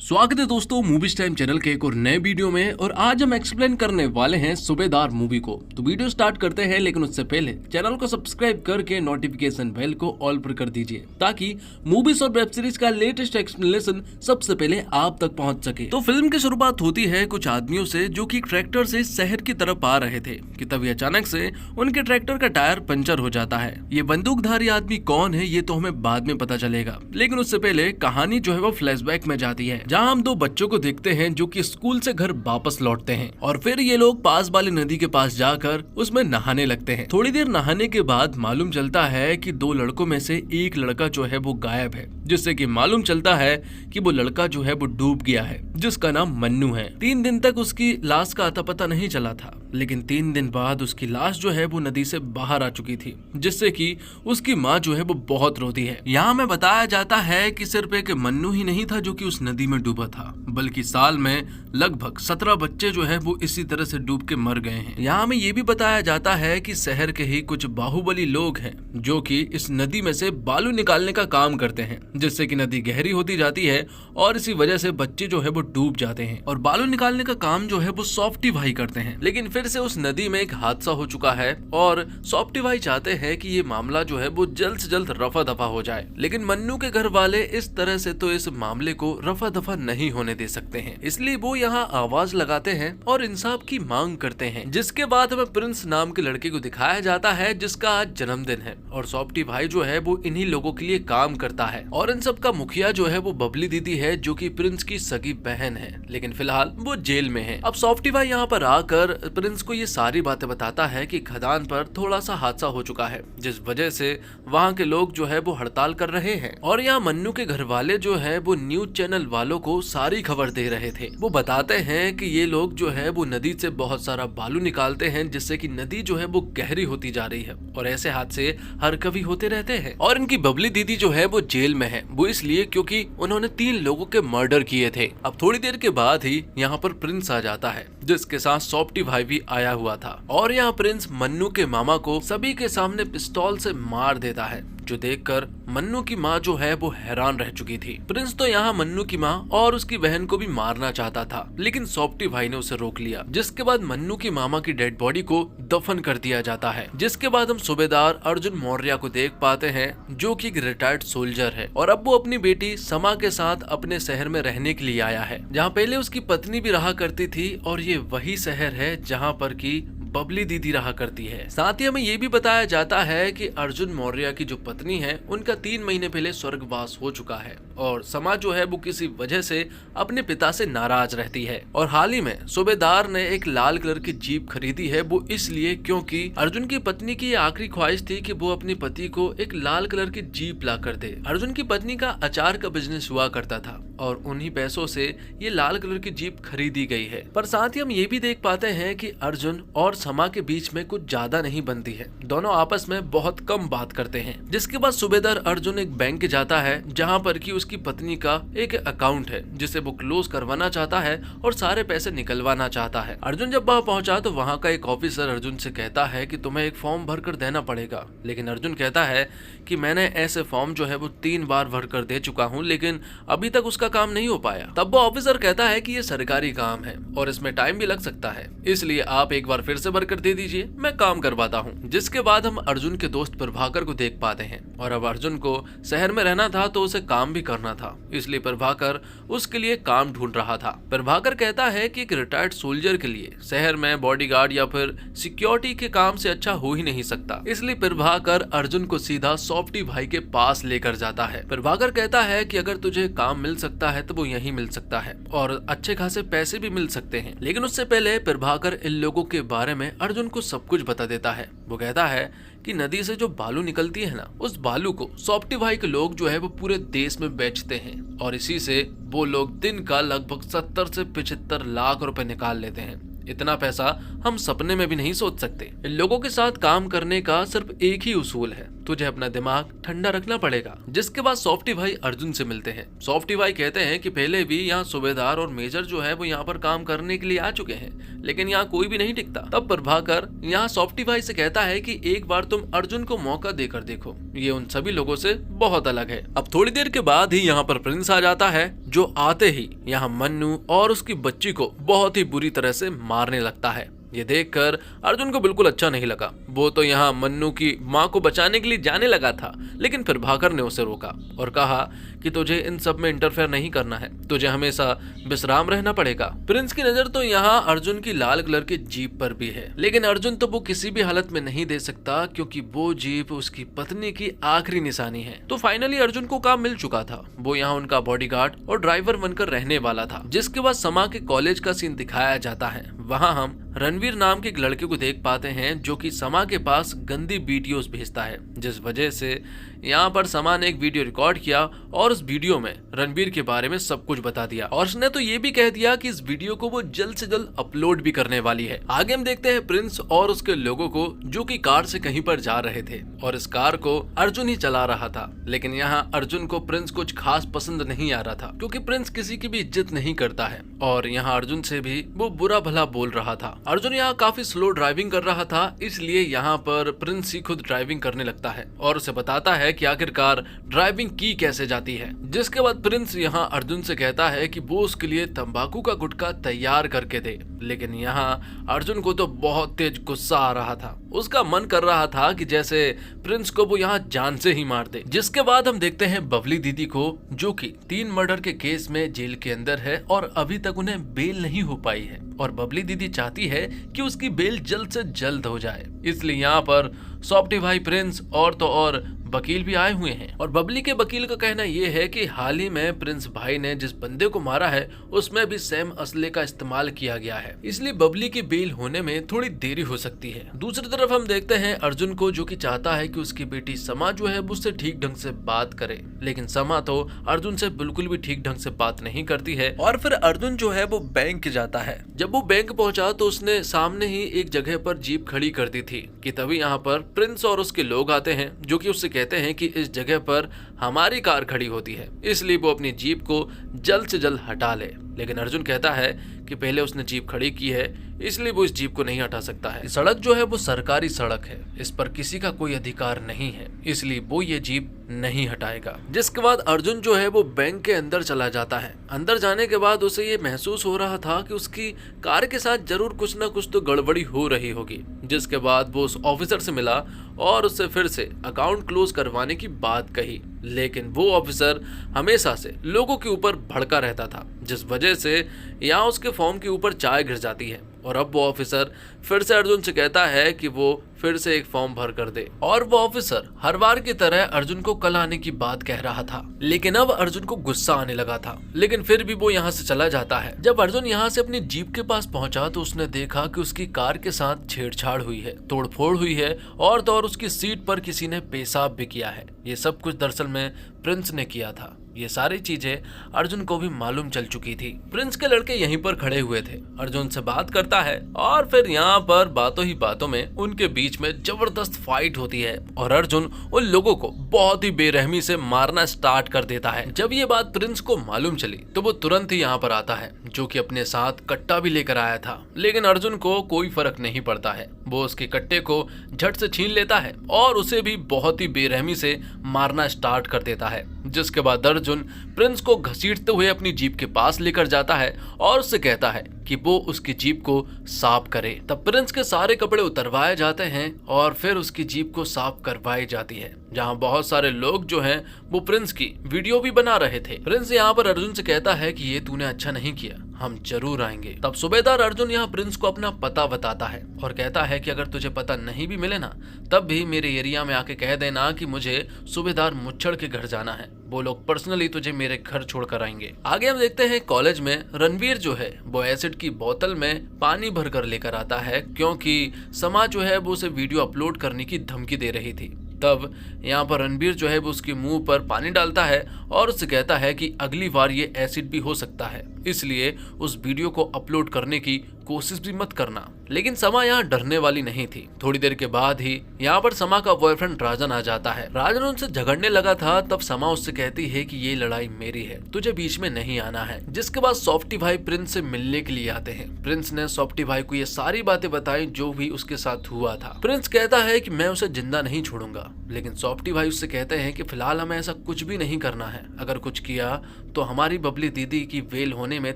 स्वागत है दोस्तों मूवीज टाइम चैनल के एक और नए वीडियो में। और आज हम एक्सप्लेन करने वाले हैं सूबेदार मूवी को। तो वीडियो स्टार्ट करते हैं, लेकिन उससे पहले चैनल को सब्सक्राइब करके नोटिफिकेशन बेल को ऑल पर कर दीजिए ताकि मूवीज और वेब सीरीज का लेटेस्ट एक्सप्लेनेशन सबसे पहले आप तक पहुंच सके। तो फिल्म की शुरुआत होती है कुछ आदमियों से जो कि ट्रैक्टर से शहर की तरफ आ रहे थे कि तभी अचानक से उनके ट्रैक्टर का टायर पंचर हो जाता है। ये बंदूकधारी आदमी कौन है ये तो हमें बाद में पता चलेगा, लेकिन उससे पहले कहानी जो है वो फ्लैशबैक में जाती है, जहां हम दो बच्चों को देखते हैं जो कि स्कूल से घर वापस लौटते हैं और फिर ये लोग पास वाली नदी के पास जाकर उसमें नहाने लगते हैं। थोड़ी देर नहाने के बाद मालूम चलता है कि दो लड़कों में से एक लड़का जो है वो गायब है, जिससे कि मालूम चलता है कि वो लड़का जो है वो डूब गया है, जिसका नाम मन्नू है। 3 दिन तक उसकी लाश का अता पता नहीं चला था, लेकिन 3 दिन बाद उसकी लाश जो है वो नदी से बाहर आ चुकी थी, जिससे कि उसकी माँ जो है वो बहुत रोती है। यहाँ हमें बताया जाता है कि सिर्फ एक मन्नू ही नहीं था जो कि उस नदी में डूबा था, बल्कि साल में लगभग 17 बच्चे जो है वो इसी तरह से डूब के मर गए हैं। यहाँ हमें ये भी बताया जाता है कि शहर के ही कुछ बाहुबली लोग हैं जो कि इस नदी में से बालू निकालने का काम करते हैं, जिससे कि नदी गहरी होती जाती है और इसी वजह से बच्चे जो है वो डूब जाते हैं। और बालू निकालने का काम जो है वो सॉफ्टी भाई करते हैं, लेकिन फिर से उस नदी में एक हादसा हो चुका है और सॉफ्टी भाई चाहते हैं कि ये मामला जो है वो जल्द से जल्द रफा दफा हो जाए, लेकिन मन्नू के घर वाले इस तरह से तो इस मामले को रफा दफा नहीं होने दे सकते हैं, इसलिए वो यहाँ आवाज लगाते हैं और इंसाफ की मांग करते हैं। जिसके बाद हमें प्रिंस नाम के लड़के को दिखाया जाता है जिसका आज जन्मदिन है और सॉफ्टी भाई जो है वो इन्हीं लोगों के लिए काम करता है और इन सब का मुखिया जो है वो बबली दीदी है जो कि प्रिंस की सगी बहन है, लेकिन फिलहाल वो जेल में है। अब सॉफ्टी भाई यहाँ पर आकर प्रिंस को ये सारी बातें बताता है कि खदान पर थोड़ा सा हादसा हो चुका है, जिस वजह से वहाँ के लोग जो है वो हड़ताल कर रहे हैं और यहाँ मन्नू के घर वाले जो है वो न्यूज चैनल वालों को सारी खबर दे रहे थे। वो बताते हैं कि ये लोग जो है वो नदी से बहुत सारा बालू निकालते हैं, जिससे कि नदी जो है वो गहरी होती जा रही है और ऐसे हादसे हर कभी होते रहते हैं। और इनकी बबली दीदी जो है वो जेल में है, वो इसलिए क्योंकि उन्होंने 3 लोगों के मर्डर किए थे। अब थोड़ी देर के बाद ही यहाँ पर प्रिंस आ जाता है, जिसके साथ सॉफ्टी भाई भी आया हुआ था और यहाँ प्रिंस मन्नू के मामा को सभी के सामने पिस्तौल से मार देता है, जो देखकर मन्नू की माँ जो है वो हैरान रह चुकी थी। प्रिंस तो यहाँ मन्नू की माँ और उसकी बहन को भी मारना चाहता था, लेकिन सॉफ्टी भाई ने उसे रोक लिया। जिसके बाद मन्नू की मामा की डेड बॉडी को दफन कर दिया जाता है। जिसके बाद हम सूबेदार अर्जुन मौर्य को देख पाते हैं, जो कि एक रिटायर्ड सोल्जर है और अब वो अपनी बेटी समा के साथ अपने शहर में रहने के लिए आया है, जहाँ पहले उसकी पत्नी भी रहा करती थी और ये वही शहर है जहाँ पर की बबली दीदी रहा करती है। साथ ही हमें ये भी बताया जाता है कि अर्जुन मौर्य की जो पत्नी है उनका 3 महीने पहले स्वर्गवास हो चुका है और समा जो है वो किसी वजह से अपने पिता से नाराज रहती है। और हाल ही में सूबेदार ने एक लाल कलर की जीप खरीदी है, वो इसलिए क्योंकि अर्जुन की पत्नी की आखिरी ख्वाहिश थी कि वो अपने पति को एक लाल कलर की जीप ला कर दे। अर्जुन की पत्नी का अचार का बिजनेस हुआ करता था और उन्हीं पैसों से ये लाल कलर की जीप खरीदी गई है। पर साथ ही हम ये भी देख पाते हैं कि अर्जुन और समा के बीच में कुछ ज्यादा नहीं बनती है, दोनों आपस में बहुत कम बात करते हैं। जिसके बाद सूबेदार अर्जुन एक बैंक जाता है जहां पर कि उसकी पत्नी का एक अकाउंट है जिसे वो क्लोज करवाना चाहता है और सारे पैसे निकलवाना चाहता है। अर्जुन जब वहां पहुंचा तो वहां का एक ऑफिसर अर्जुन से कहता है कि तुम्हें एक फॉर्म भर कर देना पड़ेगा, लेकिन अर्जुन कहता है कि मैंने ऐसे फॉर्म जो है वो 3 बार भर कर दे चुका हूँ, लेकिन अभी तक उसका काम नहीं हो पाया। तब वो ऑफिसर कहता है कि ये सरकारी काम है और इसमें टाइम भी लग सकता है, इसलिए आप एक बार फिर से भर कर दे दीजिए, मैं काम करवाता हूँ। जिसके बाद हम अर्जुन के दोस्त प्रभाकर को देख पाते हैं और अब अर्जुन को शहर में रहना था तो उसे काम भी करना था, इसलिए प्रभाकर उसके लिए काम ढूंढ रहा था। प्रभाकर कहता है कि एक रिटायर्ड सोल्जर के लिए शहर में बॉडीगार्ड या फिर सिक्योरिटी के काम से अच्छा हो ही नहीं सकता, इसलिए प्रभाकर अर्जुन को सीधा सॉफ्टी भाई के पास लेकर जाता है। प्रभाकर कहता है कि अगर तुझे काम मिल सकता है तो वो यहीं मिल सकता है और अच्छे खासे पैसे भी मिल सकते हैं, लेकिन उससे पहले प्रभाकर इन लोगों के बारे में अर्जुन को सब कुछ बता देता है। वो कहता है कि नदी से जो बालू निकलती है ना, उस बालू को सॉफ्टी भाई के लोग जो है वो पूरे देश में बेचते हैं और इसी से वो लोग दिन का लगभग 70 से 75 लाख रुपए निकाल लेते हैं। इतना पैसा हम सपने में भी नहीं सोच सकते। इन लोगों के साथ काम करने का सिर्फ एक ही उसूल है, तुझे अपना दिमाग ठंडा रखना पड़ेगा। जिसके बाद सॉफ्टी भाई अर्जुन से मिलते हैं। सॉफ्टी भाई कहते हैं कि पहले भी यहाँ सूबेदार और मेजर जो है वो यहाँ पर काम करने के लिए आ चुके हैं, लेकिन यहाँ कोई भी नहीं टिकता। तब प्रभाकर यहाँ सॉफ्टी भाई से कहता है कि एक बार तुम अर्जुन को मौका देकर देखो, ये उन सभी लोगों से बहुत अलग है। अब थोड़ी देर के बाद ही यहाँ पर प्रिंस आ जाता है, जो आते ही यहाँ मन्नू और उसकी बच्ची को बहुत ही बुरी तरह से मारने लगता है। ये देखकर अर्जुन को बिल्कुल अच्छा नहीं लगा। वो तो यहाँ मन्नू की माँ को बचाने के लिए जाने लगा था, लेकिन फिर प्रभाकर ने उसे रोका और कहा कि तुझे इन सब में इंटरफेयर नहीं करना है, तुझे हमेशा विश्राम रहना पड़ेगा। प्रिंस की नजर तो यहाँ अर्जुन की लाल कलर की जीप पर भी है, लेकिन अर्जुन तो वो किसी भी हालत में नहीं दे सकता, क्योंकि वो जीप उसकी पत्नी की आखिरी निशानी है। तो फाइनली अर्जुन को काम मिल चुका था। वो यहाँ उनका बॉडीगार्ड और ड्राइवर बनकर रहने वाला था। जिसके बाद समा के कॉलेज का सीन दिखाया जाता है। वहाँ हम रणवीर नाम के एक लड़के को देख पाते हैं, जो कि समा के पास गंदी वीडियोस भेजता है, जिस वजह से यहाँ पर समा ने एक वीडियो रिकॉर्ड किया और उस वीडियो में रणवीर के बारे में सब कुछ बता दिया। और उसने तो ये भी कह दिया कि इस वीडियो को वो जल्द से जल्द अपलोड भी करने वाली है। आगे हम देखते हैं प्रिंस और उसके लोगों को, जो कि कार से कहीं पर जा रहे थे और इस कार को अर्जुन ही चला रहा था। लेकिन यहाँ अर्जुन को प्रिंस कुछ खास पसंद नहीं आ रहा था, क्योंकि प्रिंस किसी की भी इज्जत नहीं करता है और यहाँ अर्जुन से भी वो बुरा भला बोल रहा था। अर्जुन यहाँ काफी स्लो ड्राइविंग कर रहा था, इसलिए यहाँ पर प्रिंस ही खुद ड्राइविंग करने लगता है और उसे बताता है कि आखिरकार ड्राइविंग की कैसे जाती है। जिसके बाद प्रिंस यहाँ अर्जुन से कहता है कि वो उसके लिए तंबाकू का गुटखा तैयार करके दे। लेकिन यहाँ अर्जुन को तो बहुत तेज गुस्सा आ रहा था। उसका मन कर रहा था कि जैसे प्रिंस को वो यहाँ जान से ही मार दे। जिसके बाद हम देखते हैं बबली दीदी को, जो कि 3 मर्डर के केस में जेल के अंदर है और अभी तक उन्हें बेल नहीं हो पाई है। और बबली दीदी चाहती है कि उसकी बेल जल्द से जल्द हो जाए, इसलिए यहाँ पर सॉफ्टी भाई, प्रिंस और तो और वकील भी आए हुए हैं। और बबली के वकील का कहना यह है कि हाल ही में प्रिंस भाई ने जिस बंदे को मारा है उसमें भी सेम असले का इस्तेमाल किया गया है, इसलिए बबली की बेल होने में थोड़ी देरी हो सकती है। दूसरी तरफ हम देखते हैं अर्जुन को, जो कि चाहता है कि उसकी बेटी समा जो है उससे ठीक ढंग से बात करे, लेकिन समा तो अर्जुन से बिल्कुल भी ठीक ढंग से बात नहीं करती है। और फिर अर्जुन जो है वो बैंक जाता है। जब वो बैंक पहुंचा तो उसने सामने ही एक जगह पर जीप खड़ी कर दी थी कि तभी यहाँ पर प्रिंस और उसके लोग आते हैं, जो कि उससे कहते हैं कि इस जगह पर हमारी कार खड़ी होती है, इसलिए वो अपनी जीप को जल्द से जल्द हटा ले। लेकिन अर्जुन कहता है कि पहले उसने जीप खड़ी की है, इसलिए वो इस जीप को नहीं हटा सकता है। सड़क जो है वो सरकारी सड़क है, इस पर किसी का कोई अधिकार नहीं है, इसलिए वो ये जीप नहीं हटाएगा। जिसके बाद अर्जुन जो है वो बैंक के अंदर चला जाता है। अंदर जाने के बाद उसे ये महसूस हो रहा था कि उसकी कार के साथ जरूर कुछ ना कुछ तो गड़बड़ी हो रही होगी। जिसके बाद वो उस ऑफिसर से मिला और उससे फिर से अकाउंट क्लोज करवाने की बात कही, लेकिन वो ऑफिसर हमेशा से लोगों के ऊपर भड़का रहता था, जिस वजह से यहाँ उसके फॉर्म के ऊपर चाय गिर जाती है। और अब वो ऑफिसर फिर से अर्जुन से कहता है कि वो फिर से एक फॉर्म भर कर दे। और वो ऑफिसर हर बार की तरह अर्जुन को कल आने की बात कह रहा था, लेकिन अब अर्जुन को गुस्सा आने लगा था, लेकिन फिर भी वो यहाँ से चला जाता है। जब अर्जुन यहाँ से अपनी जीप के पास पहुंचा तो उसने देखा कि उसकी कार के साथ छेड़छाड़ हुई है, तोड़फोड़ हुई है और तो और उसकी सीट पर किसी ने पेशाब भी किया है। ये सब कुछ दरअसल में प्रिंस ने किया था। ये सारी चीजें अर्जुन को भी मालूम चल चुकी थी। प्रिंस के लड़के यहीं पर खड़े हुए थे। अर्जुन से बात करता है और फिर यहाँ पर बातों ही बातों में उनके बीच में जबरदस्त फाइट होती है और अर्जुन उन लोगों को बहुत ही बेरहमी से मारना स्टार्ट कर देता है। जब ये बात प्रिंस को मालूम चली तो वो तुरंत ही यहाँ पर आता है, जो कि अपने साथ कट्टा भी लेकर आया था, लेकिन अर्जुन को कोई फर्क नहीं पड़ता है। वो उसके कट्टे को झट से छीन लेता है और उसे भी बहुत ही बेरहमी से मारना स्टार्ट कर देता है। जिसके बाद अर्जुन प्रिंस को घसीटते हुए अपनी जीप के पास लेकर जाता है और उससे कहता है कि वो उसकी जीप को साफ करे। तब प्रिंस के सारे कपड़े उतरवाए जाते हैं और फिर उसकी जीप को साफ करवाई जाती है, जहां बहुत सारे लोग जो हैं वो प्रिंस की वीडियो भी बना रहे थे। प्रिंस यहाँ पर अर्जुन से कहता है कि ये तूने अच्छा नहीं किया, हम जरूर आएंगे। तब सूबेदार अर्जुन यहाँ प्रिंस को अपना पता बताता है और कहता है कि अगर तुझे पता नहीं भी मिले ना, तब भी मेरे एरिया में आके कह देना कि मुझे सूबेदार मुच्छड़ के घर जाना है, वो लोग पर्सनली तुझे मेरे घर छोड़ कर आएंगे। आगे हम देखते हैं कॉलेज में रणवीर जो है वो एसिड की बोतल में पानी भर कर लेकर आता है, क्योंकि समा जो है वो उसे वीडियो अपलोड करने की धमकी दे रही थी। तब यहाँ पर रणबीर जो है वो उसके मुंह पर पानी डालता है और उससे कहता है कि अगली बार ये एसिड भी हो सकता है, इसलिए उस वीडियो को अपलोड करने की कोशिश भी मत करना। लेकिन समा यहाँ डरने वाली नहीं थी। थोड़ी देर के बाद ही यहाँ पर समा का बॉयफ्रेंड राजन आ जाता है। राजन उनसे झगड़ने लगा था, तब समा उससे कहती है कि ये लड़ाई मेरी है, तुझे बीच में नहीं आना है। जिसके बाद सॉफ्टी भाई प्रिंस से मिलने के लिए आते हैं। प्रिंस ने सॉफ्टी भाई को ये सारी बातें बताई जो भी उसके साथ हुआ था। प्रिंस कहता है कि मैं उसे जिंदा नहीं छोड़ूंगा, लेकिन सॉफ्टी भाई उससे कहते हैं कि फिलहाल हमें ऐसा कुछ भी नहीं करना है, अगर कुछ किया तो हमारी बबली दीदी की वेल होने में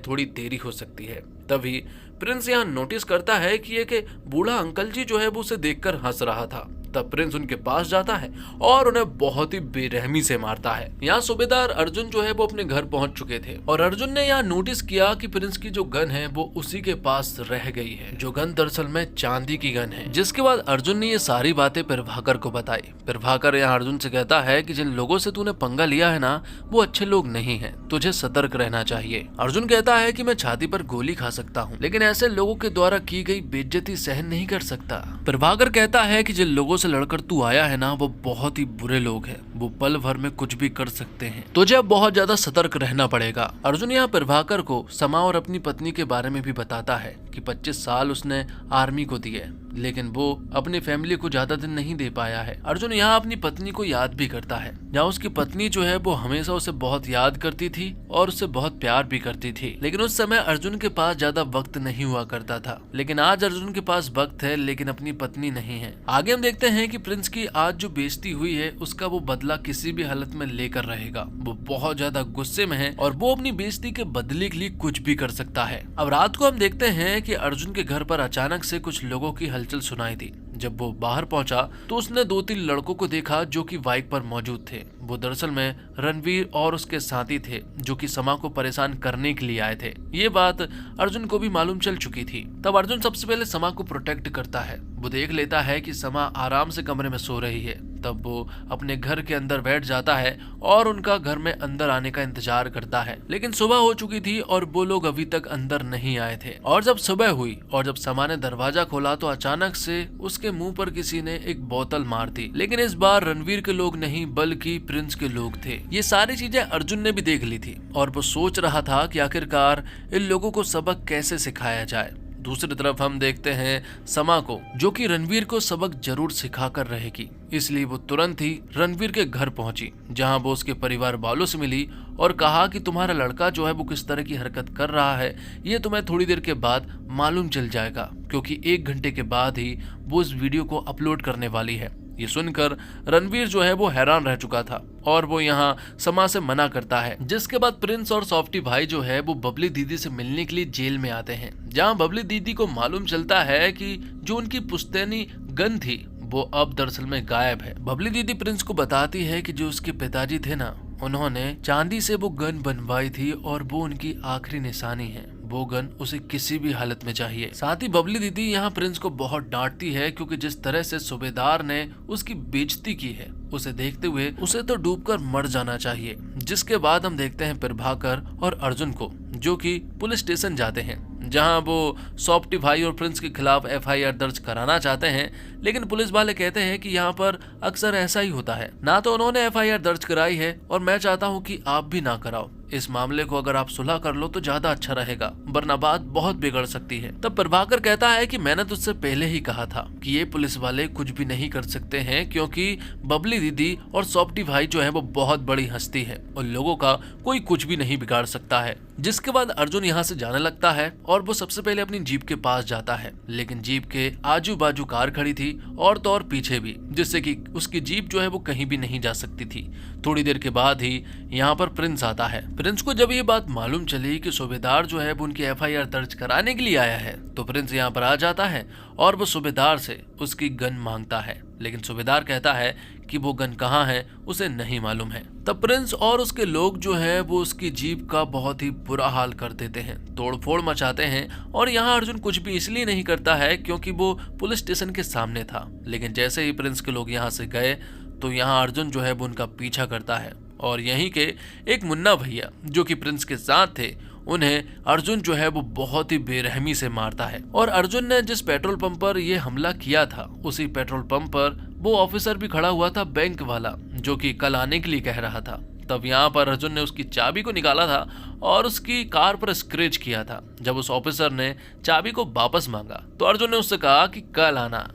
थोड़ी देरी हो सकती है। तभी प्रिंस यहाँ नोटिस करता है कि एक बूढ़ा अंकल जी जो है वो उसे देखकर हंस रहा था। तब प्रिंस उनके पास जाता है और उन्हें बहुत ही बेरहमी से मारता है। यहाँ सूबेदार अर्जुन जो है वो अपने घर पहुंच चुके थे और अर्जुन ने यहाँ नोटिस किया कि प्रिंस की जो गन है वो उसी के पास रह गई है, जो गन दरअसल में चांदी की गन है। जिसके बाद अर्जुन ने ये सारी बातें प्रभाकर को बताई। प्रभाकर यहाँ अर्जुन से कहता है कि जिन लोगों से तूने पंगा लिया है ना, वो अच्छे लोग नहीं है, तुझे सतर्क रहना चाहिए। अर्जुन कहता है कि मैं छाती पर गोली खा सकता हूँ, लेकिन ऐसे लोगों के द्वारा की गई बेइज्जती सहन नहीं कर सकता। प्रभाकर कहता है कि जिन लोगों से लड़कर तू आया है ना, वो बहुत ही बुरे लोग हैं, वो पल भर में कुछ भी कर सकते हैं, तुझे अब बहुत ज्यादा सतर्क रहना पड़ेगा। अर्जुन यहाँ प्रभाकर को समा और अपनी पत्नी के बारे में भी बताता है कि 25 साल उसने आर्मी को दिए, लेकिन वो अपनी फैमिली को ज्यादा दिन नहीं दे पाया है। अर्जुन यहाँ अपनी पत्नी को याद भी करता है। जहाँ उसकी पत्नी जो है वो हमेशा उसे बहुत याद करती थी और उससे बहुत प्यार भी करती थी, लेकिन उस समय अर्जुन के पास ज्यादा वक्त नहीं हुआ करता था। लेकिन आज अर्जुन के पास वक्त है, लेकिन अपनी पत्नी नहीं है। आगे हम देखते हैं कि प्रिंस की आज जो बेइज्जती हुई है उसका वो बदला किसी भी हालत में लेकर रहेगा। वो बहुत ज्यादा गुस्से में है और वो अपनी बेइज्जती के बदले के लिए कुछ भी कर सकता है। अब रात को हम देखते हैं कि अर्जुन के घर पर अचानक से कुछ लोगों की हलचल सुनाई दी। जब वो बाहर पहुंचा तो उसने 2-3 लड़कों को देखा जो कि बाइक पर मौजूद थे। वो दरअसल में रणवीर और उसके साथी थे जो कि समा को परेशान करने के लिए आए थे। ये बात अर्जुन को भी मालूम चल चुकी थी। तब अर्जुन सबसे पहले समा को प्रोटेक्ट करता है। वो देख लेता है कि समा आराम से कमरे में सो रही है। तब वो अपने घर के अंदर बैठ जाता है और उनका घर में अंदर आने का इंतजार करता है, लेकिन सुबह हो चुकी थी और वो लोग अभी तक अंदर नहीं आए थे। और जब सुबह हुई और जब समा ने दरवाजा खोला तो अचानक से उसके मुंह पर किसी ने एक बोतल मार दी, लेकिन इस बार रणवीर के लोग नहीं बल्कि प्रिंस के लोग थे। ये सारी चीजें अर्जुन ने भी देख ली थी और वो सोच रहा था कि आखिरकार इन लोगों को सबक कैसे सिखाया जाए। दूसरी तरफ हम देखते हैं समा को, जो कि रणवीर को सबक जरूर सिखा कर रहेगी। इसलिए वो तुरंत ही रणवीर के घर पहुंची, जहां वो उसके परिवार वालों से मिली और कहा कि तुम्हारा लड़का जो है वो किस तरह की हरकत कर रहा है ये तुम्हें थोड़ी देर के बाद मालूम चल जाएगा, क्योंकि 1 घंटे के बाद ही वो इस वीडियो को अपलोड करने वाली है। ये सुनकर रणवीर जो है वो हैरान रह चुका था और वो यहाँ समा से मना करता है। जिसके बाद प्रिंस और सॉफ्टी भाई जो है वो बबली दीदी से मिलने के लिए जेल में आते हैं, जहाँ बबली दीदी को मालूम चलता है कि जो उनकी पुश्तैनी गन थी वो अब दरअसल में गायब है। बबली दीदी प्रिंस को बताती है कि जो उसके पिताजी थे ना, उन्होंने चांदी से वो गन बनवाई थी और वो उनकी आखिरी निशानी है। वो गन उसे किसी भी हालत में चाहिए। साथ ही बबली दीदी यहाँ प्रिंस को बहुत डांटती है, क्योंकि जिस तरह से सूबेदार ने उसकी बेइज्जती की है उसे देखते हुए उसे तो डूबकर मर जाना चाहिए। जिसके बाद हम देखते हैं प्रभाकर और अर्जुन को, जो कि पुलिस स्टेशन जाते हैं, जहां वो सॉफ्टी भाई और प्रिंस के खिलाफ FIR दर्ज कराना चाहते हैं, लेकिन पुलिस वाले कहते हैं कि यहाँ पर अक्सर ऐसा ही होता है। ना तो उन्होंने FIR दर्ज कराई है और मैं चाहता हूँ कि आप भी ना कराओ। इस मामले को अगर आप सुलह कर लो तो ज्यादा अच्छा रहेगा, वरना बात बहुत बिगड़ सकती है। तब प्रभाकर कहता है कि मैंने तुझसे पहले ही कहा था कि ये पुलिस वाले कुछ भी नहीं कर सकते हैं, क्योंकि बबली दीदी और सॉफ्टी भाई जो है वो बहुत बड़ी हस्ती है और लोगों का कोई कुछ भी नहीं बिगाड़ सकता है। जिसके बाद अर्जुन यहाँ से जाने लगता है और वो सबसे पहले अपनी जीप के पास जाता है, लेकिन जीप के आजू बाजू कार खड़ी थी और तो और पीछे भी, जिससे कि उसकी जीप जो है वो कहीं भी नहीं जा सकती थी। थोड़ी देर के बाद ही यहाँ पर प्रिंस आता है। प्रिंस को जब ये बात मालूम चली कि सूबेदार जो है वो उनकी FIR दर्ज कराने के लिए आया है, तो प्रिंस यहाँ पर आ जाता है और वो सूबेदार से उसकी गन मांगता है, लेकिन सूबेदार कहता है कि वो गन कहाँ है उसे नहीं मालूम है। तब प्रिंस और उसके लोग जो है वो उसकी जीप का बहुत ही बुरा हाल कर देते हैं, तोड़फोड़ मचाते हैं। और यहाँ अर्जुन कुछ भी इसलिए नहीं करता है क्योंकि वो पुलिस स्टेशन के सामने था, लेकिन जैसे ही प्रिंस के लोग यहाँ से गए तो यहाँ अर्जुन जो है वो उनका पीछा करता है और यहीं के एक मुन्ना भैया जो कि प्रिंस के साथ थे, उन्हें अर्जुन जो है वो बहुत ही बेरहमी से मारता है। और अर्जुन ने जिस पेट्रोल पंप पर ये हमला किया था, उसी पेट्रोल पंप पर वो ऑफिसर भी खड़ा हुआ था, बैंक वाला, जो कि कल आने के लिए कह रहा था। तब यहाँ पर अर्जुन ने उसकी चाबी को निकाला था और उसकी कार पर स्क्रैच किया था। जब उस ऑफिसर ने चाबी को वापस मांगा तो अर्जुन ने उससे कहा कि कल आना।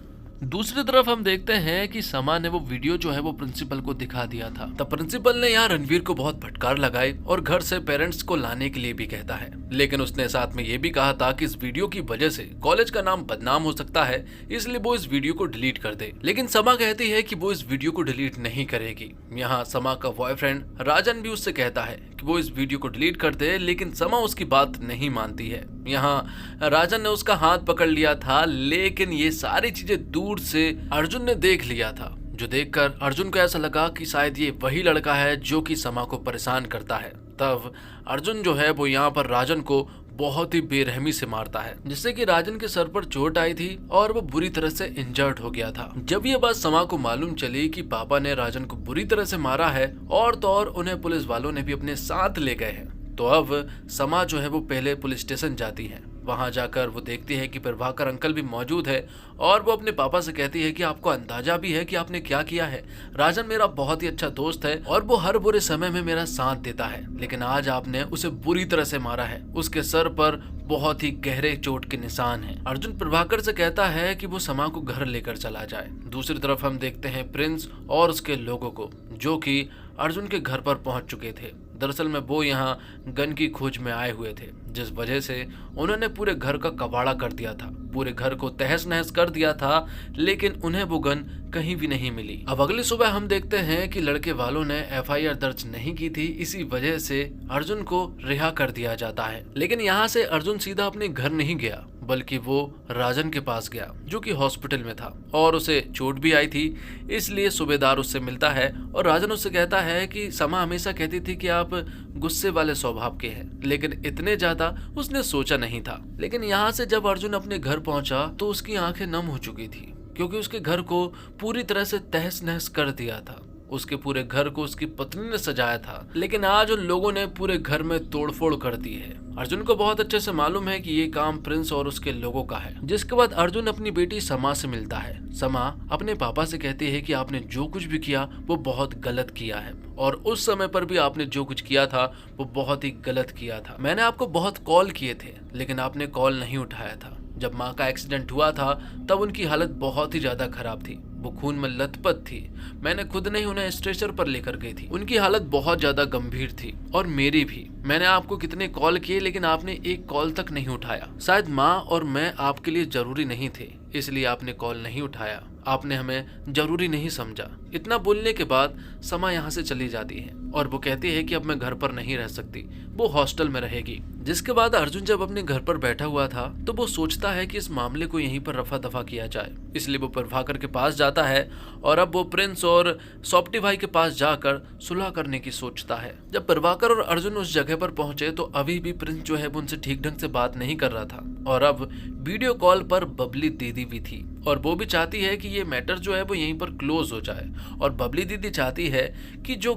दूसरी तरफ हम देखते हैं कि समा ने वो वीडियो जो है वो प्रिंसिपल को दिखा दिया था। तब प्रिंसिपल ने यहाँ रणवीर को बहुत फटकार लगाई और घर से पेरेंट्स को लाने के लिए भी कहता है, लेकिन उसने साथ में ये भी कहा था कि इस वीडियो की वजह से कॉलेज का नाम बदनाम हो सकता है, इसलिए वो इस वीडियो को डिलीट कर दे। लेकिन समा कहती है कि वो इस वीडियो को डिलीट नहीं करेगी। यहाँ समा का बॉयफ्रेंड राजन भी उससे कहता है कि वो इस वीडियो को डिलीट कर दे, लेकिन समा उसकी बात नहीं मानती है। यहाँ राजन ने उसका हाथ पकड़ लिया था, लेकिन ये सारी चीजें दूर से अर्जुन ने देख लिया था, जो देखकर अर्जुन को ऐसा लगा कि शायद ये वही लड़का है जो कि समा को परेशान करता है। तब अर्जुन जो है वो यहाँ पर राजन को बहुत ही बेरहमी से मारता है, जिससे कि राजन के सर पर चोट आई थी और वो बुरी तरह से इंजर्ड हो गया था। जब ये बात समा को मालूम चली कि पापा ने राजन को बुरी तरह से मारा है और तो और उन्हें पुलिस वालों ने भी अपने साथ ले गए हैं, तो अब समा जो है वो पहले पुलिस स्टेशन जाती है। वहां जाकर वो देखती है कि प्रभाकर अंकल भी मौजूद है और वो अपने पापा से कहती है कि आपको अंदाजा भी है कि आपने क्या किया है। राजन मेरा बहुत ही अच्छा दोस्त है और वो हर बुरे समय में मेरा साथ देता है, लेकिन आज आपने उसे बुरी तरह से मारा है। उसके सर पर बहुत ही गहरे चोट के निशान हैं। अर्जुन प्रभाकर से कहता है कि वो समा को घर लेकर चला जाए। दूसरी तरफ हम देखते हैं प्रिंस और उसके लोगों को, जो कि अर्जुन के घर पर पहुंच चुके थे। दरअसल में वो यहाँ गन की खोज में आए हुए थे, जिस वजह से उन्होंने पूरे घर का कबाड़ा कर दिया था, पूरे घर को तहस नहस कर दिया था, लेकिन उन्हें वो गन कहीं भी नहीं मिली। अब अगली सुबह हम देखते हैं कि लड़के वालों ने एफआईआर दर्ज नहीं की थी, इसी वजह से अर्जुन को रिहा कर दिया जाता है। लेकिन यहाँ से अर्जुन सीधा अपने घर नहीं गया, बल्कि वो राजन के पास गया, जो कि हॉस्पिटल में था और उसे चोट भी आई थी, इसलिए सूबेदार उससे मिलता है और राजन उससे कहता है कि समा हमेशा कहती थी कि आप गुस्से वाले स्वभाव के हैं, लेकिन इतने ज्यादा उसने सोचा नहीं था। लेकिन यहाँ से जब अर्जुन अपने घर पहुंचा तो उसकी आंखें नम हो चुकी थी, क्योंकि उसके घर को पूरी तरह से तहस नहस कर दिया था। उसके पूरे घर को उसकी पत्नी ने सजाया था, लेकिन आज उन लोगों ने पूरे घर में तोड़फोड़ कर दी है। अर्जुन को बहुत अच्छे से मालूम है कि ये काम प्रिंस और उसके लोगों का है। जिसके बाद अर्जुन अपनी बेटी समा से मिलता है। समा अपने पापा से कहती है कि आपने जो कुछ भी किया वो बहुत गलत किया है और उस समय पर भी आपने जो कुछ किया था वो बहुत ही गलत किया था। मैंने आपको बहुत कॉल किए थे, लेकिन आपने कॉल नहीं उठाया था। जब माँ का एक्सीडेंट हुआ था तब उनकी हालत बहुत ही ज्यादा खराब थी, वो खून में लथपथ थी। मैंने खुद नहीं उन्हें स्ट्रेचर पर लेकर गई थी। उनकी हालत बहुत ज्यादा गंभीर थी और मेरी भी। मैंने आपको कितने कॉल किए, लेकिन आपने एक कॉल तक नहीं उठाया। शायद माँ और मैं आपके लिए जरूरी नहीं थे, इसलिए आपने कॉल नहीं उठाया। आपने हमें जरूरी नहीं समझा। इतना बोलने के बाद समा यहाँ से चली जाती है और वो कहती है कि अब मैं घर पर नहीं रह सकती, वो हॉस्टल में रहेगी। जिसके बाद अर्जुन जब अपने घर पर बैठा हुआ था तो वो सोचता है कि इस मामले को यहीं पर रफा दफा किया जाए, इसलिए वो प्रभाकर के पास जाता है और अब वो प्रिंस और सॉफ्टी भाई के पास जाकर सुलह करने की सोचता है। जब प्रभाकर और अर्जुन उस जगह पर पहुंचे तो अभी भी प्रिंस जो है वो उनसे ठीक ढंग से बात नहीं कर रहा था और अब वीडियो कॉल पर बबली दीदी भी थी और वो भी चाहती है कि ये मैटर जो है वो यहीं पर क्लोज हो जाए। और बबली दीदी चाहती है कि जो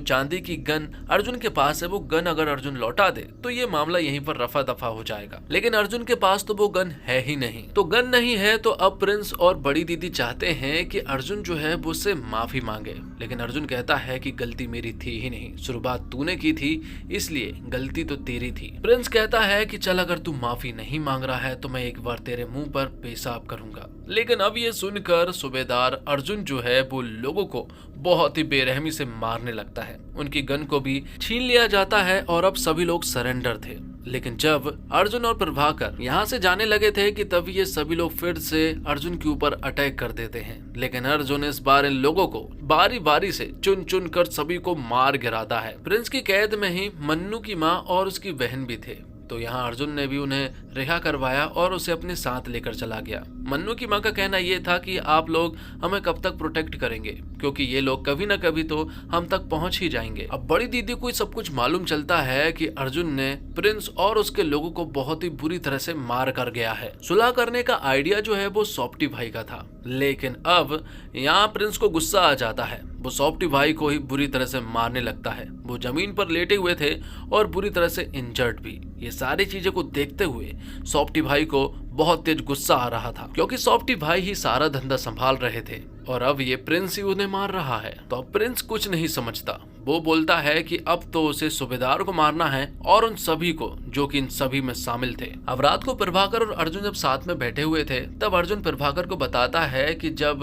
चांदी की गन अर्जुन के पास है, वो गन अगर अर्जुन लौटा दे तो ये मामला यहीं पर रफा दफा हो जाएगा। लेकिन अर्जुन के पास तो वो गन है ही नहीं। तो गन नहीं है तो अब प्रिंस और बड़ी दीदी चाहते हैं कि अर्जुन जो है वो उससे माफी मांगे, लेकिन अर्जुन कहता है कि गलती मेरी थी ही नहीं, शुरुआत तूने की थी, इसलिए गलती तो तेरी थी। प्रिंस कहता है कि चल अगर तू माफी नहीं मांग रहा है तो मैं एक बार तेरे मुंह पर पेशाब करूंगा। लेकिन अब ये सुनकर सूबेदार अर्जुन जो है वो लोगों को बहुत ही बेरहमी से मारने लगता है। उनकी गन को भी छीन लिया जाता है और अब सभी लोग सरेंडर थे। लेकिन जब अर्जुन और प्रभाकर यहाँ से जाने लगे थे कि तभी ये सभी लोग फिर से अर्जुन के ऊपर अटैक कर देते हैं। लेकिन अर्जुन इस बार इन लोगों को बारी बारी से चुन चुन कर सभी को मार गिराता है। प्रिंस की कैद में ही मन्नू की माँ और उसकी बहन भी थे, तो यहाँ अर्जुन ने भी उन्हें रिहा करवाया और उसे अपने साथ लेकर चला गया। मन्नू की माँ का कहना ये था कि आप लोग हमें कब तक प्रोटेक्ट करेंगे, क्योंकि ये लोग कभी ना कभी तो हम तक पहुंच ही जाएंगे। अब बड़ी दीदी को सब कुछ मालूम चलता है कि अर्जुन ने प्रिंस और उसके लोगों को बहुत ही बुरी तरह से मार कर गया है। सुलह करने का आइडिया जो है वो सॉफ्टी भाई का था, लेकिन अब यहाँ प्रिंस को गुस्सा आ जाता है। वो सॉफ्टी भाई को ही बुरी तरह से मारने लगता है। वो जमीन पर लेटे हुए थे और बुरी तरह से इंजर्ड भी। ये सारी चीजें को देखते हुए सॉफ्टी भाई को बहुत तेज गुस्सा आ रहा था, क्योंकि सॉफ्टी भाई ही सारा धंधा संभाल रहे थे और अब ये प्रिंस ही उन्हें मार रहा है। तो अब प्रिंस कुछ नहीं समझता। वो बोलता है कि अब तो उसे सूबेदार को मारना है और उन सभी को जो कि इन सभी में शामिल थे। अब रात को प्रभाकर और अर्जुन जब साथ में बैठे हुए थे, तब अर्जुन प्रभाकर को बताता है कि जब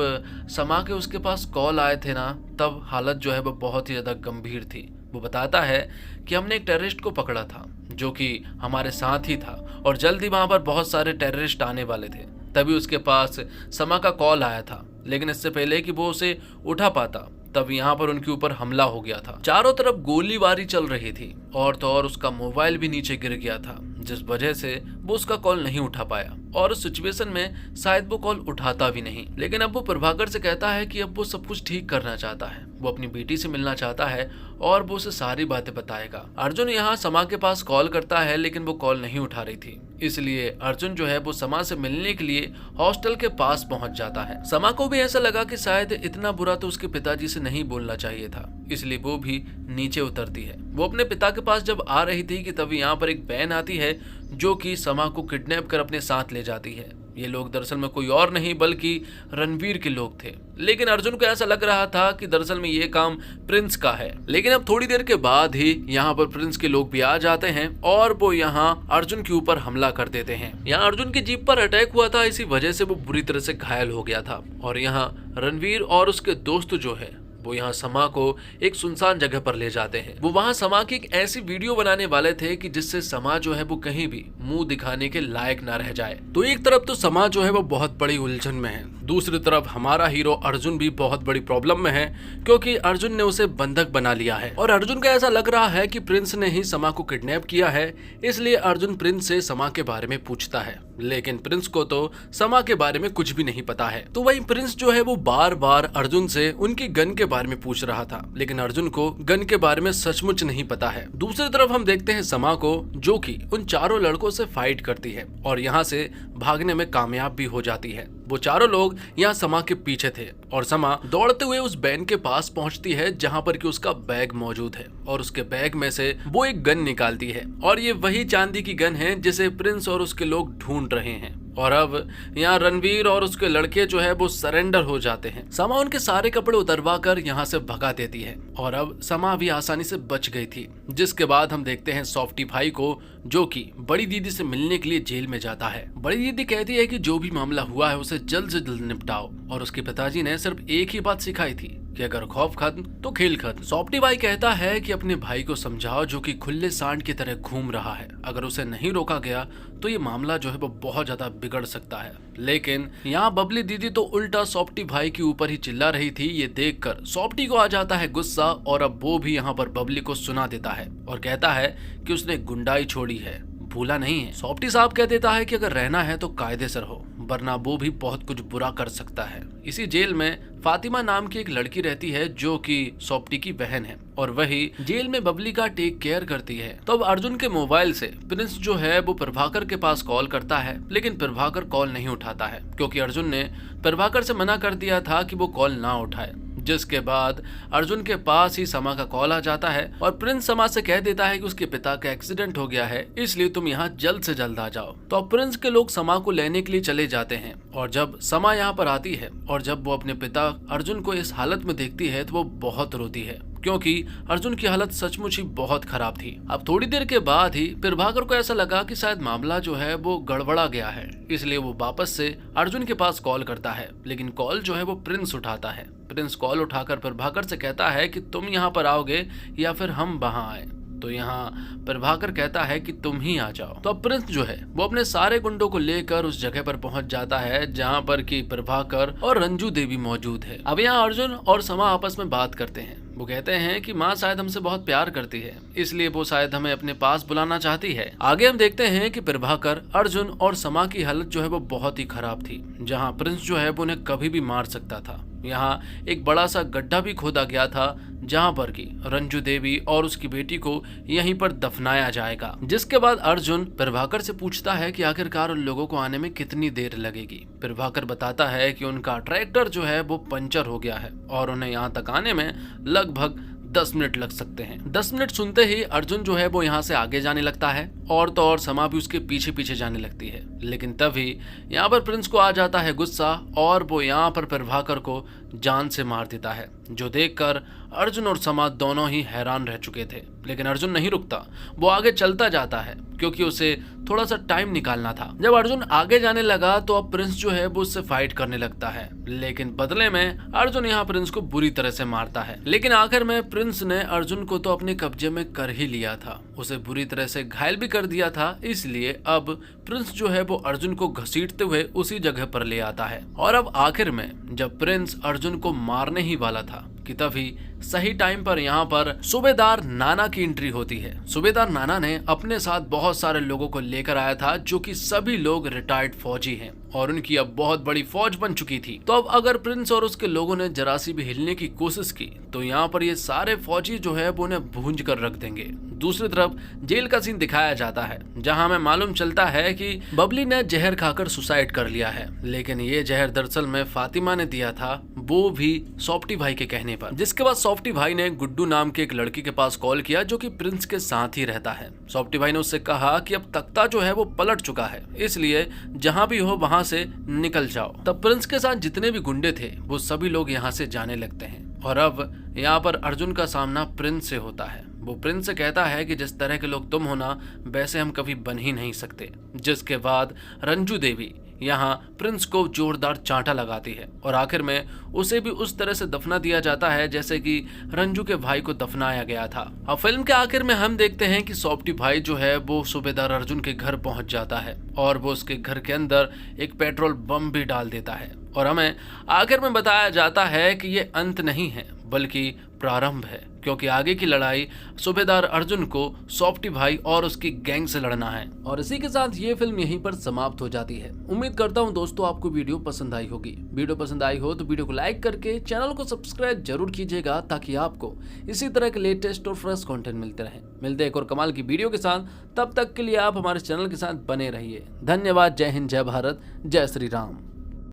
समा के उसके पास कॉल आए थे ना, तब हालत जो है वो बहुत ही ज्यादा गंभीर थी। वो बताता है कि हमने एक टेररिस्ट को पकड़ा था जो कि हमारे साथ ही था और जल्द ही वहां पर बहुत सारे टेररिस्ट आने वाले थे। तभी उसके पास समा का कॉल आया था, लेकिन इससे पहले कि वो उसे उठा पाता तब यहाँ पर उनके ऊपर हमला हो गया था। चारों तरफ गोलीबारी चल रही थी और तो और उसका मोबाइल भी नीचे गिर गया था, जिस वजह से वो उसका कॉल नहीं उठा पाया और उस सिचुएशन में शायद वो कॉल उठाता भी नहीं। लेकिन अब वो प्रभाकर से कहता है कि अब वो सब कुछ ठीक करना चाहता है, वो अपनी बेटी से मिलना चाहता है और वो उसे सारी बातें बताएगा। अर्जुन यहाँ समा के पास कॉल करता है, लेकिन वो कॉल नहीं उठा रही थी, इसलिए अर्जुन जो है वो समा से मिलने के लिए हॉस्टल के पास पहुंच जाता है। समा को भी ऐसा लगा कि शायद इतना बुरा तो उसके पिताजी से नहीं बोलना चाहिए था, इसलिए वो भी नीचे उतरती है। वो अपने पिता के पास जब आ रही थी कि तभी यहाँ पर एक बहन आती है जो कि समा को किडनैप कर अपने साथ ले जाती है। ये लोग दरअसल में कोई और नहीं बल्कि रणवीर के लोग थे, लेकिन अर्जुन को ऐसा लग रहा था कि दरअसल में ये काम प्रिंस का है। लेकिन अब थोड़ी देर के बाद ही यहाँ पर प्रिंस के लोग भी आ जाते हैं और वो यहाँ अर्जुन के ऊपर हमला कर देते हैं। यहाँ अर्जुन की जीप पर अटैक हुआ था, इसी वजह से वो बुरी तरह से घायल हो गया था और यहाँ रणवीर और उसके दोस्त जो है वो यहाँ समा को एक सुनसान जगह पर ले जाते हैं। वो वहाँ समा की एक ऐसी वीडियो बनाने वाले थे कि जिससे समा जो है वो कहीं भी मुंह दिखाने के लायक ना रह जाए। तो एक तरफ तो समा जो है वो बहुत बड़ी उलझन में है, दूसरी तरफ हमारा हीरो अर्जुन भी बहुत बड़ी प्रॉब्लम में है, क्योंकि अर्जुन ने उसे बंधक बना लिया है और अर्जुन को ऐसा लग रहा है कि प्रिंस ने ही समा को किडनैप किया है। इसलिए अर्जुन प्रिंस से समा के बारे में पूछता है, लेकिन प्रिंस को तो समा के बारे में कुछ भी नहीं पता है। तो वही प्रिंस जो है वो बार बार अर्जुन से उनकी गन के बारे में पूछ रहा था, लेकिन अर्जुन को गन के बारे में सचमुच नहीं पता है। दूसरी तरफ हम देखते हैं समा को, जो कि उन चारों लड़कों से फाइट करती है और यहाँ से भागने में कामयाब भी हो जाती है। वो चारों लोग यहाँ समा के पीछे थे और समा दौड़ते हुए उस बैन के पास पहुंचती है जहां पर कि उसका बैग मौजूद है और उसके बैग में से वो एक गन निकालती है और ये वही चांदी की गन है जिसे प्रिंस और उसके लोग ढूंढ रहे हैं। और अब यहाँ रणवीर और उसके लड़के जो है वो सरेंडर हो जाते हैं। समा उनके सारे कपड़े उतरवा कर यहाँ से भगा देती है और अब समा भी आसानी से बच गई थी। जिसके बाद हम देखते हैं सॉफ्टी भाई को, जो कि बड़ी दीदी से मिलने के लिए जेल में जाता है। बड़ी दीदी कहती है कि जो भी मामला हुआ है उसे जल्द से जल्द निपटाओ और उसके पिताजी ने सिर्फ एक ही बात सिखाई थी कि अगर खौफ खत्म तो खेल खत्म। सॉफ्टी भाई कहता है कि अपने भाई को समझाओ जो कि खुले सांड की तरह घूम रहा है, अगर उसे नहीं रोका गया तो ये मामला जो है वो बहुत ज्यादा बिगड़ सकता है। लेकिन यहाँ बबली दीदी तो उल्टा सॉफ्टी भाई के ऊपर ही चिल्ला रही थी। ये देखकर सॉफ्टी को आ जाता है गुस्सा और अब वो भी यहाँ पर बबली को सुना देता है और कहता है कि उसने गुंडाई छोड़ी है, भूला नहीं है। सॉफ्टी साहब कह देता है कि अगर रहना है तो कायदे से रहो, वरना वो भी बहुत कुछ बुरा कर सकता है। इसी जेल में फातिमा नाम की एक लड़की रहती है जो कि सॉफ्टी की बहन है और वही जेल में बबली का टेक केयर करती है। तो अब अर्जुन के मोबाइल से प्रिंस जो है वो प्रभाकर के पास कॉल करता है, लेकिन प्रभाकर कॉल नहीं उठाता है क्योंकि अर्जुन ने प्रभाकर से मना कर दिया था कि वो कॉल ना उठाए। जिसके बाद अर्जुन के पास ही समा का कॉल आ जाता है और प्रिंस समा से कह देता है कि उसके पिता का एक्सीडेंट हो गया है, इसलिए तुम यहाँ जल्द से जल्द आ जाओ। तो अब प्रिंस के लोग समा को लेने के लिए चले जाते हैं और जब समा यहाँ पर आती है और जब वो अपने पिता अर्जुन को इस हालत में देखती है तो वो बहुत रोती है क्योंकि अर्जुन की हालत सचमुच ही बहुत खराब थी। अब थोड़ी देर के बाद ही प्रभाकर को ऐसा लगा कि शायद मामला जो है वो गड़बड़ा गया है, इसलिए वो वापस से अर्जुन के पास कॉल करता है, लेकिन कॉल जो है वो प्रिंस उठाता है। प्रिंस कॉल उठाकर प्रभाकर से कहता है कि तुम यहाँ पर आओगे या फिर हम वहां आए। तो यहाँ प्रभाकर कहता है कि तुम ही आ जाओ। तो अब प्रिंस जो है वो अपने सारे गुंडों को लेकर उस जगह पर पहुंच जाता है जहाँ पर कि प्रभाकर और रंजू देवी मौजूद है। अब यहाँ अर्जुन और समा आपस में बात करते हैं। वो कहते हैं कि माँ शायद हमसे बहुत प्यार करती है, इसलिए वो शायद हमें अपने पास बुलाना चाहती है। आगे हम देखते हैं कि प्रभाकर, अर्जुन और समा की हालत जो है वो बहुत ही खराब थी, जहाँ प्रिंस जो है वो उन्हें कभी भी मार सकता था। यहाँ एक बड़ा सा गड्ढा भी खोदा गया था जहाँ पर कि रंजू देवी और उसकी बेटी को यहीं पर दफनाया जाएगा। जिसके बाद अर्जुन प्रभाकर से पूछता है कि आखिरकार उन लोगों को आने में कितनी देर लगेगी। प्रभाकर बताता है कि उनका ट्रैक्टर जो है वो पंचर हो गया है और उन्हें यहाँ तक आने में लगभग 10 मिनट लग सकते हैं। 10 मिनट सुनते ही अर्जुन जो है वो यहाँ से आगे जाने लगता है और तो और समा भी उसके पीछे पीछे जाने लगती है। लेकिन तभी यहाँ पर प्रिंस को आ जाता है गुस्सा और वो यहाँ पर प्रभाकर को जान से मार देता है, जो देखकर अर्जुन और समा दोनों ही हैरान रह चुके थे। लेकिन अर्जुन नहीं रुकता, वो आगे चलता जाता है क्योंकि उसे थोड़ा सा टाइम निकालना था। जब अर्जुन आगे जाने लगा तो अब प्रिंस जो है वो उससे फाइट करने लगता है, लेकिन बदले में अर्जुन यहाँ प्रिंस को बुरी तरह से मारता है। लेकिन आखिर में प्रिंस ने अर्जुन को तो अपने कब्जे में कर ही लिया था, उसे बुरी तरह से घायल भी कर दिया था। इसलिए अब प्रिंस जो है वो अर्जुन को घसीटते हुए उसी जगह पर ले आता है। और अब आखिर में जब प्रिंस अर्जुन को मारने ही वाला था कि तभी सही टाइम पर यहाँ पर सूबेदार नाना की एंट्री होती है। सूबेदार नाना ने अपने साथ बहुत सारे लोगों को लेकर आया था, जो कि सभी लोग रिटायर्ड फौजी हैं और उनकी अब बहुत बड़ी फौज बन चुकी थी। तो अब अगर प्रिंस और उसके लोगों ने जरा सी भी हिलने की कोशिश की तो यहाँ पर ये सारे फौजी जो है वो उन्हें भूंज कर रख देंगे। दूसरी तरफ जेल का सीन दिखाया जाता है, जहाँ हमें मालूम चलता है कि बबली ने जहर खाकर सुसाइड कर लिया है, लेकिन ये जहर दरअसल में फातिमा ने दिया था, वो भी सॉफ्टी भाई के कहने पर। जिसके बाद सॉफ्टी भाई ने गुड्डू नाम के एक लड़की के पास कॉल किया, जो कि प्रिंस के साथ ही रहता है। सॉफ्टी भाई ने उससे कहा कि अब तख्ता जो है वो पलट चुका है, इसलिए जहाँ भी हो वहाँ से निकल जाओ। तब प्रिंस के साथ जितने भी गुंडे थे वो सभी लोग यहाँ से जाने लगते हैं। और अब यहाँ पर अर्जुन का सामना प्रिंस से होता है। वो प्रिंस से कहता है कि जिस तरह के लोग तुम हो ना, वैसे हम कभी बन ही नहीं सकते। जिसके बाद रंजू देवी यहाँ प्रिंस को जोरदार चांटा लगाती है और आखिर में उसे भी उस तरह से दफना दिया जाता है जैसे कि रंजू के भाई को दफनाया गया था। अब फिल्म के आखिर में हम देखते हैं कि सॉफ्टी भाई जो है वो सूबेदार अर्जुन के घर पहुंच जाता है और वो उसके घर के अंदर एक पेट्रोल बम भी डाल देता है। और हमें आखिर में बताया जाता है कि ये अंत नहीं है बल्कि प्रारंभ है, क्योंकि आगे की लड़ाई सूबेदार अर्जुन को सॉफ्टी भाई और उसकी गैंग से लड़ना है। और इसी के साथ ये फिल्म यहीं पर समाप्त हो जाती है। उम्मीद करता हूँ दोस्तों आपको वीडियो पसंद आई होगी। वीडियो पसंद आई हो तो वीडियो को लाइक करके चैनल को सब्सक्राइब जरूर कीजिएगा, ताकि आपको इसी तरह के लेटेस्ट और फ्रेश कंटेंट मिलते रहे। मिलते हैं एक और कमाल की वीडियो के साथ, तब तक के लिए आप हमारे चैनल के साथ बने रहिए। धन्यवाद। जय हिंद, जय भारत, जय श्री राम।